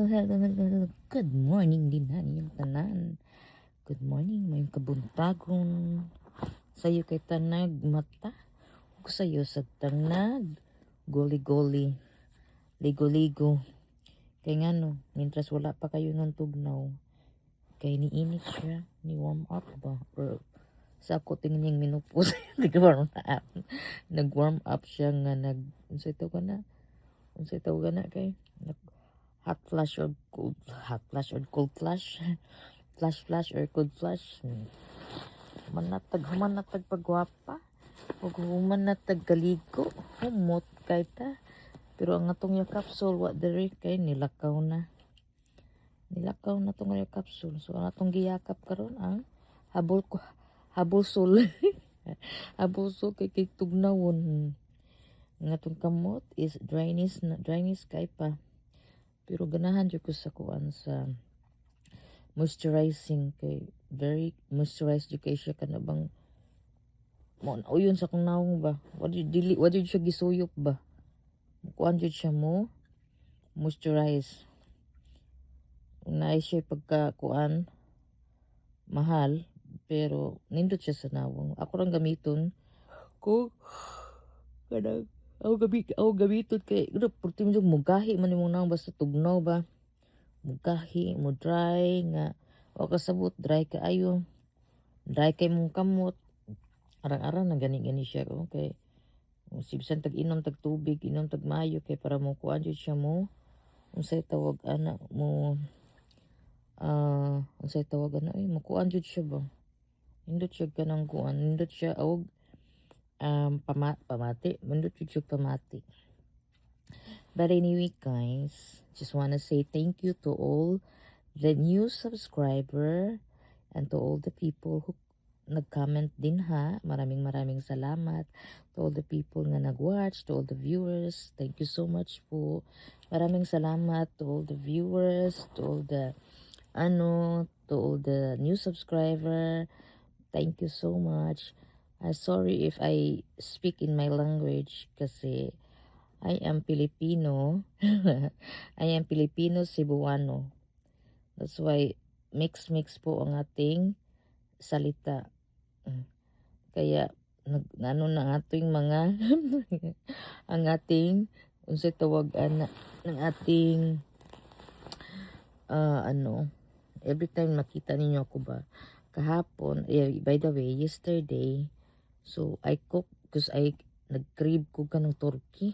hello. Good morning din na inyong tanan. Good morning, may kabuntagon. Sayo kay tanag mata. Ug sayo sa tanag. Goli-goli. Ligo-ligo. Kay ngano, mintras wala pa kayo ng tugnaw. Kay niinit siya. Ni warm up ba? Or sa ako tingin yung minupos. Nag-warm up. Nag-warm up siya nga unsay tawag na? Unsay tawag na kay? Hot flash or cold flash. Flash or cold flash. Human natag pagwapa. Ug human natag kaligo. Humot kay ta. Pero ang atong yung capsule wa diri kay nilakaw na. Nilakaw na tong yung capsule. So ang atong giyakap karon ang habol sul. Habol sul kay tugnawon. Ang atong kamot is dryness kay pa. Pero ganahan jud ko sa kuan sa moisturizing kay very moisturized jud kay siya kana bang mo uyon sa kung naong ba. What did siya gisuyop ba? Kuan jud siya mo moisturize. Naay siya pagka kuan mahal pero nindot siya sa nawong. Ako lang gamiton ko kanang ako gamiton kay purti mo mugahi man imong naong basta tugnaw ba. Mugahi mo dry nga o kasabot dry kaayo. Dry kay mong kamot. Arang-arang na gani siya okay. Sibsan tag inom tag tubig, inom tag mayo kay para mo kuan jud siya mo. Unsay tawag ana mo unsay tawag ana mo kuan jud siya ba. Nindot siya kanang kuan, nindot siya og pamati, nindot jud siya pamati. But anyway guys, just wanna say thank you to all the new subscriber and to all the people who nag-comment din ha. Maraming salamat to all the people nga nag-watch, to all the viewers. Thank you so much po. Maraming salamat to all the viewers, to all the to all the new subscriber. Thank you so much. I'm sorry if I speak in my language kasi I am Filipino. I am Filipino Cebuano. That's why mix po ang ating salita. Kaya ano na ating mga ang ating unsay tawag ana ng ating every time makita ninyo ako ba kahapon by the way yesterday so I cook because I nag-crave ko kanang turkey.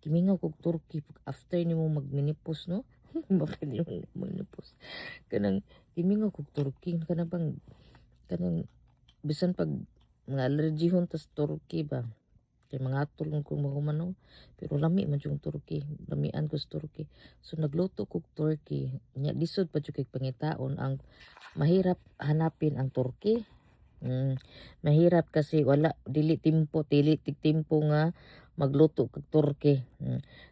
Kimingaw kog turkey after nimo magminipos no. Bakit nimo magminipos? Kanang kimingaw kog turkey kanang bang kanang bisan pag mga allergy hon tas turkey ba. Kay mga tulong ko mahuman pero lami man yung turkey. Lamian ko sa turkey. So nagluto kog turkey. Nya lisod pa jud kay pangitaon ang mahirap hanapin ang turkey. Mahirap kasi wala dili timpo nga magluto kag turkey.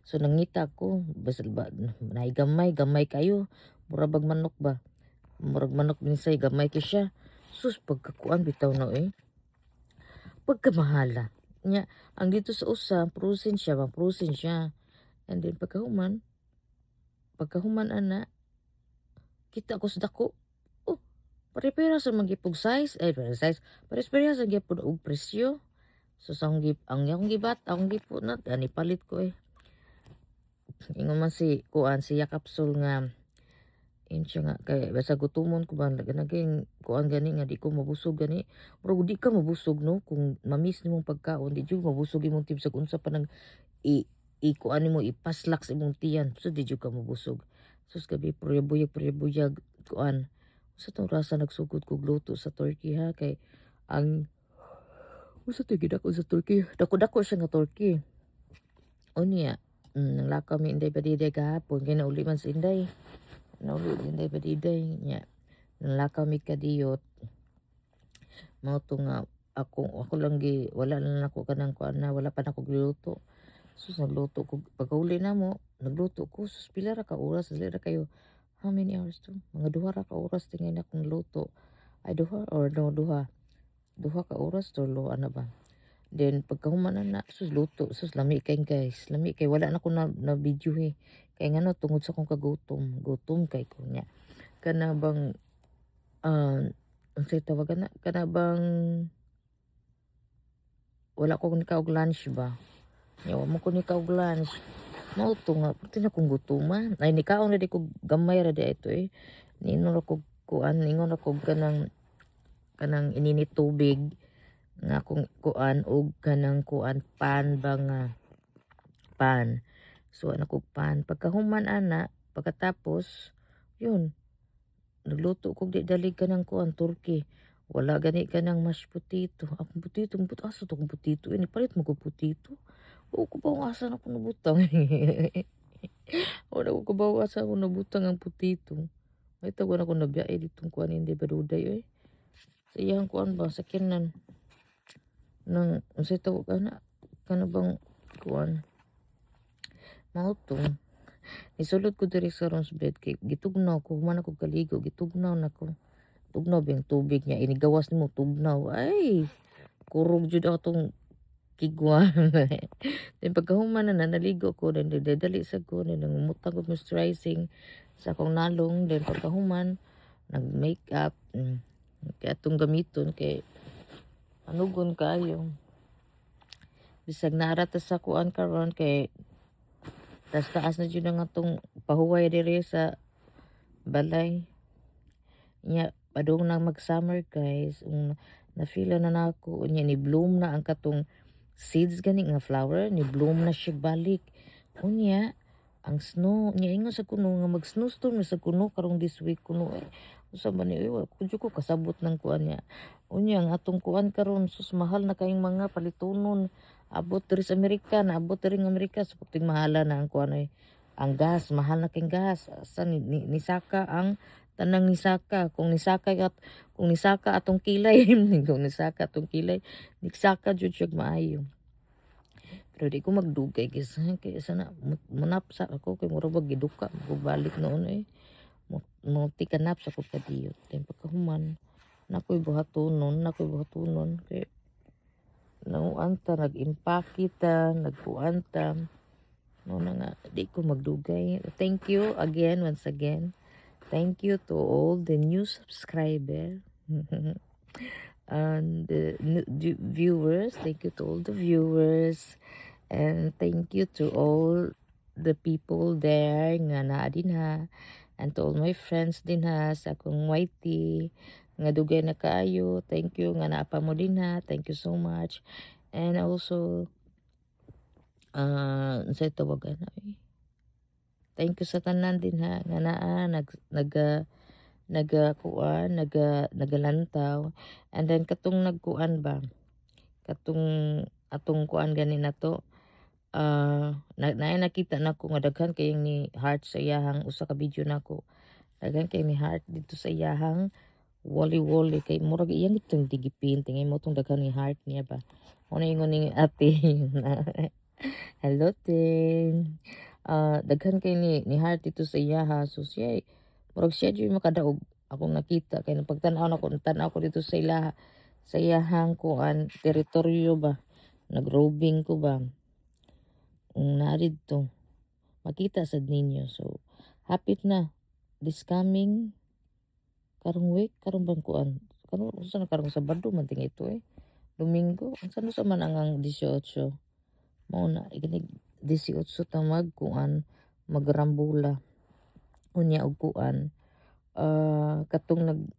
So nangita ko basta ba nay gamay kayo mura bag manok ba. Murag manok binisay gamay kay siya. Sus pagkakuan bitaw na pagkamahala. Nya ang dito sa usa frozen siya. And then pagkahuman ana kita ko sa dako. Pare-pareha sa magipog size, pare-pareha sa gyapon og presyo. So sa akong gibat, akong gipunat, ani palit ko Ingon man si kuan siya capsule nga siya nga kay basta gutumon ko ba naging kuan gani nga di ko mabusog gani. Pero di ka mabusog no kung mamiss nimong pagkaon, di jud mabusog imong tibs sa unsa pa nang kuan nimo ipaslak sa imong tiyan. So di jud ka mabusog. Sus gabi prebuyag kuan sa tong rasa nagsugod kog luto sa turkey ha kay ang usa to gidako sa turkey dako siya nga turkey unya nanglakaw mi inday badiday gahapon kay nauli man sa inday badiday nya nanglakaw mi kadiyot mao to nga ako lang wala lang ako kanang kuan na wala pa nako giluto sus nagluto ko pagkauli na mo nagluto ko sus pila ra ka oras dili ra kayo. How many hours to? Mga duha ra ka oras tingay na akong luto. Ay duha or no duha. Duha ka oras to lo ano ba? Then pagkahuman na sus luto sus lami kay guys. Lami kay wala na ko na video Kay ngano tungod sa akong kagutom, gutom kay ko nya. Kana bang, unsay tawagan na, kana bang wala ko ni kaog lunch ba, nya wa man ko ni kaog lunch, mao to nga pati na kong gutuman. Ay nikaon na di ko gamay ra di ito eh, niinom ra kog kuan, ningon ra kog kanang ininit tubig nga kung kuan og kanang kuan pan ba nga pan. So ana kog pan, pagkahuman ana, pagkatapos yun nagluto kog di dali ka ng kuan turkey. Wala gani ka ng mashed potato. Akong potato, asa to kong potato? Ini palit mo ko potato. O ko ba asa na ko nabutang? Wala ko kabaw asa ko nabutang ang potato. May tago na ko nabiyay ditong kuan hindi ba duday eh. Sa iyang kuan ba sa kinan ng unsay tawag ana kana bang kuan mao to. Nisulod ko diri sa rooms bed kay gitugnaw ko human ako kaligo gitugnaw na ko. Tugnaw ba yung tubig niya inigawas nimo tugnaw. Ay kurog jud atong kigwa. Then pagkahuman na naligo ko then dali sa ko then nangumutang ko moisturizing sa akong nalong then pagkahuman nag-makeup kay atong gamiton kay anugon kayo. Bisag naara ta sa kuan karon kay taas na jud ang atong pahuway diri sa balay. Nya padung na mag-summer guys, na-feel na nako unya ni bloom na ang katong seeds gani nga flower ni bloom na siya balik. Unya ang snow nya ingon sa kuno nga mag-snowstorm na sa kuno karong this week kuno eh. Usa man ni wa ko jud ko kasabot ng kuan niya. Unya ang atong kuan karon sus mahal na kayong mga palitonon. Abot diri sa Amerika, naabot diri nga Amerika so puting mahala na ang kuan ay ang gas, mahal na kayong gas. Sa nisaka ang tanang nisaka kung nisaka atong kilay kung nisaka atong kilay nisaka jud siya maayo. Pero di ko magdugay guys kay sana munapsa ako kay mura bag giduka ko balik noon eh. Multi kanap sa ko kadiyot. Then pagkahuman nakoy buhatonon kay nauanta nag-impake ta nagkuanta no na nga di ko magdugay. Thank you again once again. Thank you to all the new subscriber and viewers. Thank you to all the viewers and thank you to all the people there nga naa din ha and to all my friends din ha sa akong YT nga dugay na kaayo. Thank you nga naa pa mo din ha. Thank you so much. And also unsay tawagan na eh. Thank you sa tanan din ha nga naa nagalantaw and then katong nagkuan ba katong atong kuan gani na to nakita nako nga daghan kay ni heart sa iyahang usa ka video nako daghan kay ni heart dito sa iyahang wali kay murag iyang itong digipin tingay mo tong daghan ni heart niya ba mo na ingon ni ate hello tin daghan kay ni heart dito sa iyaha so siya murag siya jud makadaog akong nakita kay napagtan-aw nako tan-aw ko dito sa ilaha sa iyahang kuan teritoryo ba nag-roving ko ba na didto makita sad ninyo so hapit na this coming karong week karong bang kuan karon unsa na karong Sabado man ting ito eh Domingo unsa sa man ang 18 mao na ikinig 18 ta kuan magrambula unya og kuan katong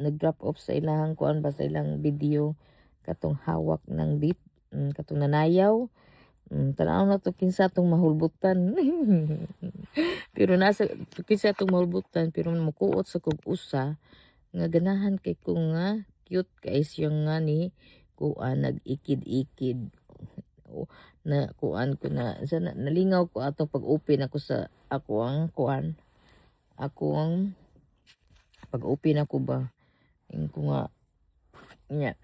nag-drop off sa ilang kuan ba sa ilang video katong hawak ng bit katong nanayaw tanaw na to kinsa tong mahulbutan pero nasa kinsa tong mahulbutan pero mukuot sa kog usa nga ganahan kay ko nga cute kay siya nga ni kuan nag-ikid-ikid na kuan ko na sana nalingaw ko ato pag-open ako sa ako ang kuan ako ang pag-open ako ba ing ko nga nya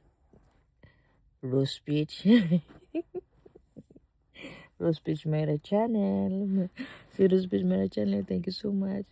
Rose Peach Rose Peach Myra channel si Rose Peach Myra channel thank you so much